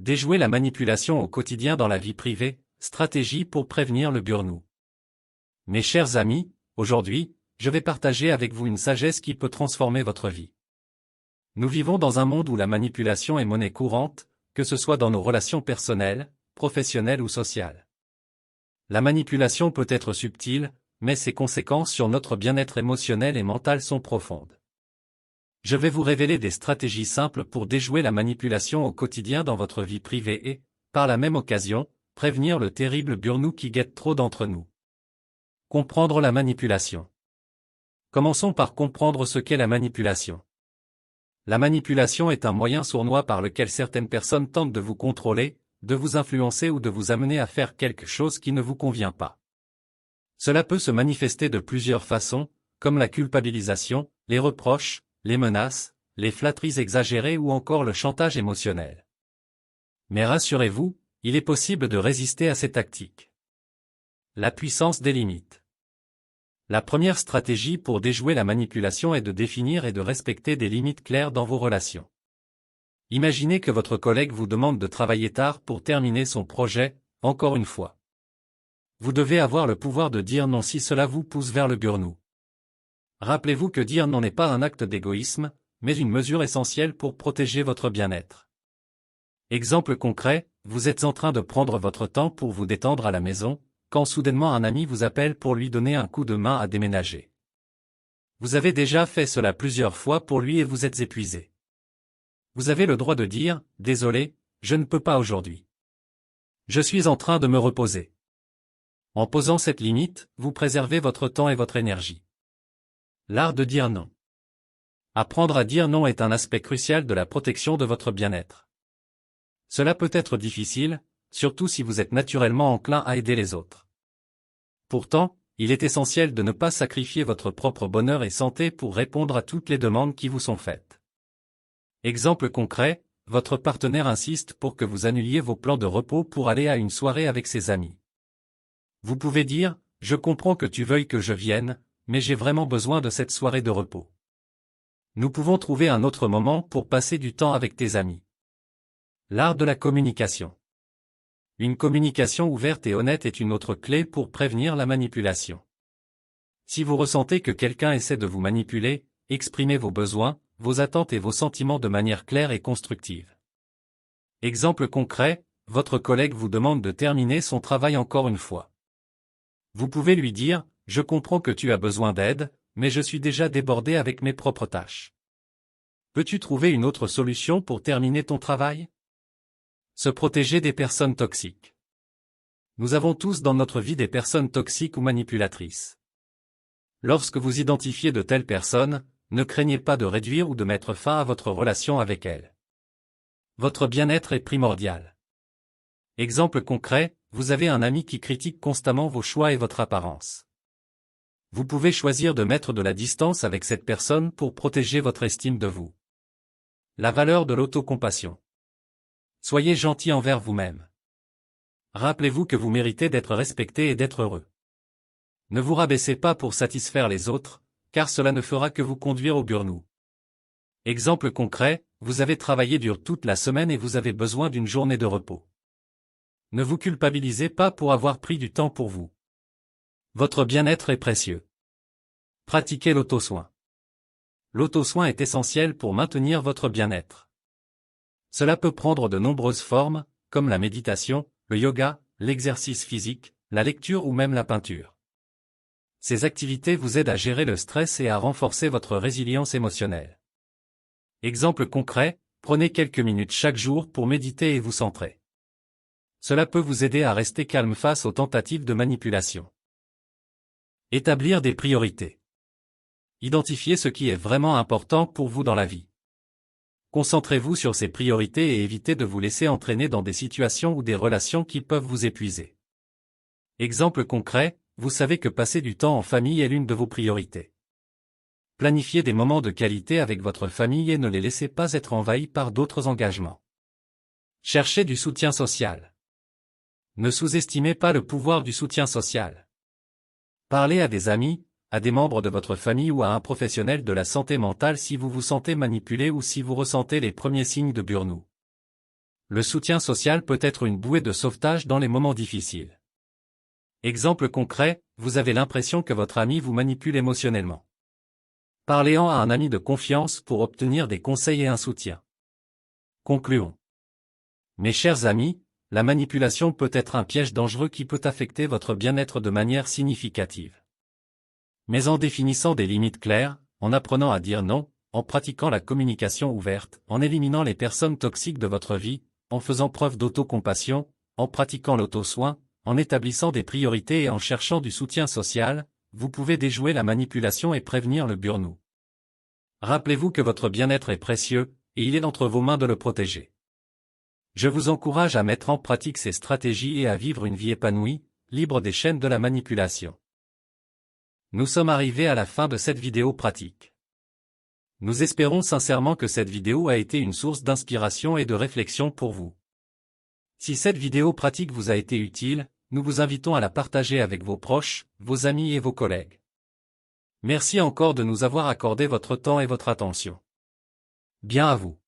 Déjouer la manipulation au quotidien dans la vie privée, stratégie pour prévenir le burn-out. Mes chers amis, aujourd'hui, je vais partager avec vous une sagesse qui peut transformer votre vie. Nous vivons dans un monde où la manipulation est monnaie courante, que ce soit dans nos relations personnelles, professionnelles ou sociales. La manipulation peut être subtile, mais ses conséquences sur notre bien-être émotionnel et mental sont profondes. Je vais vous révéler des stratégies simples pour déjouer la manipulation au quotidien dans votre vie privée et, par la même occasion, prévenir le terrible burn-out qui guette trop d'entre nous. Comprendre la manipulation. Commençons par comprendre ce qu'est la manipulation. La manipulation est un moyen sournois par lequel certaines personnes tentent de vous contrôler, de vous influencer ou de vous amener à faire quelque chose qui ne vous convient pas. Cela peut se manifester de plusieurs façons, comme la culpabilisation, les reproches, les menaces, les flatteries exagérées ou encore le chantage émotionnel. Mais rassurez-vous, il est possible de résister à ces tactiques. La puissance des limites. La première stratégie pour déjouer la manipulation est de définir et de respecter des limites claires dans vos relations. Imaginez que votre collègue vous demande de travailler tard pour terminer son projet, encore une fois. Vous devez avoir le pouvoir de dire non si cela vous pousse vers le burn-out. Rappelez-vous que dire non n'est pas un acte d'égoïsme, mais une mesure essentielle pour protéger votre bien-être. Exemple concret, vous êtes en train de prendre votre temps pour vous détendre à la maison, quand soudainement un ami vous appelle pour lui donner un coup de main à déménager. Vous avez déjà fait cela plusieurs fois pour lui et vous êtes épuisé. Vous avez le droit de dire « Désolé, je ne peux pas aujourd'hui. Je suis en train de me reposer ». En posant cette limite, vous préservez votre temps et votre énergie. L'art de dire non. Apprendre à dire non est un aspect crucial de la protection de votre bien-être. Cela peut être difficile, surtout si vous êtes naturellement enclin à aider les autres. Pourtant, il est essentiel de ne pas sacrifier votre propre bonheur et santé pour répondre à toutes les demandes qui vous sont faites. Exemple concret, votre partenaire insiste pour que vous annuliez vos plans de repos pour aller à une soirée avec ses amis. Vous pouvez dire « Je comprends que tu veuilles que je vienne, mais j'ai vraiment besoin de cette soirée de repos. Nous pouvons trouver un autre moment pour passer du temps avec tes amis. » L'art de la communication. Une communication ouverte et honnête est une autre clé pour prévenir la manipulation. Si vous ressentez que quelqu'un essaie de vous manipuler, exprimez vos besoins, vos attentes et vos sentiments de manière claire et constructive. Exemple concret, votre collègue vous demande de terminer son travail encore une fois. Vous pouvez lui dire « Je comprends que tu as besoin d'aide, mais je suis déjà débordé avec mes propres tâches. Peux-tu trouver une autre solution pour terminer ton travail ?» Se protéger des personnes toxiques. Nous avons tous dans notre vie des personnes toxiques ou manipulatrices. Lorsque vous identifiez de telles personnes, ne craignez pas de réduire ou de mettre fin à votre relation avec elles. Votre bien-être est primordial. Exemple concret, vous avez un ami qui critique constamment vos choix et votre apparence. Vous pouvez choisir de mettre de la distance avec cette personne pour protéger votre estime de vous. La valeur de l'autocompassion. Soyez gentil envers vous-même. Rappelez-vous que vous méritez d'être respecté et d'être heureux. Ne vous rabaissez pas pour satisfaire les autres, car cela ne fera que vous conduire au burn-out. Exemple concret, vous avez travaillé dur toute la semaine et vous avez besoin d'une journée de repos. Ne vous culpabilisez pas pour avoir pris du temps pour vous. Votre bien-être est précieux. Pratiquez l'auto-soin. L'auto-soin est essentiel pour maintenir votre bien-être. Cela peut prendre de nombreuses formes, comme la méditation, le yoga, l'exercice physique, la lecture ou même la peinture. Ces activités vous aident à gérer le stress et à renforcer votre résilience émotionnelle. Exemple concret, prenez quelques minutes chaque jour pour méditer et vous centrer. Cela peut vous aider à rester calme face aux tentatives de manipulation. Établir des priorités. Identifiez ce qui est vraiment important pour vous dans la vie. Concentrez-vous sur ces priorités et évitez de vous laisser entraîner dans des situations ou des relations qui peuvent vous épuiser. Exemple concret, vous savez que passer du temps en famille est l'une de vos priorités. Planifiez des moments de qualité avec votre famille et ne les laissez pas être envahis par d'autres engagements. Cherchez du soutien social. Ne sous-estimez pas le pouvoir du soutien social. Parlez à des amis, à des membres de votre famille ou à un professionnel de la santé mentale si vous vous sentez manipulé ou si vous ressentez les premiers signes de burn-out. Le soutien social peut être une bouée de sauvetage dans les moments difficiles. Exemple concret, vous avez l'impression que votre ami vous manipule émotionnellement. Parlez-en à un ami de confiance pour obtenir des conseils et un soutien. Concluons. Mes chers amis, la manipulation peut être un piège dangereux qui peut affecter votre bien-être de manière significative. Mais en définissant des limites claires, en apprenant à dire non, en pratiquant la communication ouverte, en éliminant les personnes toxiques de votre vie, en faisant preuve d'autocompassion, en pratiquant l'auto-soin, en établissant des priorités et en cherchant du soutien social, vous pouvez déjouer la manipulation et prévenir le burn-out. Rappelez-vous que votre bien-être est précieux, et il est entre vos mains de le protéger. Je vous encourage à mettre en pratique ces stratégies et à vivre une vie épanouie, libre des chaînes de la manipulation. Nous sommes arrivés à la fin de cette vidéo pratique. Nous espérons sincèrement que cette vidéo a été une source d'inspiration et de réflexion pour vous. Si cette vidéo pratique vous a été utile, nous vous invitons à la partager avec vos proches, vos amis et vos collègues. Merci encore de nous avoir accordé votre temps et votre attention. Bien à vous.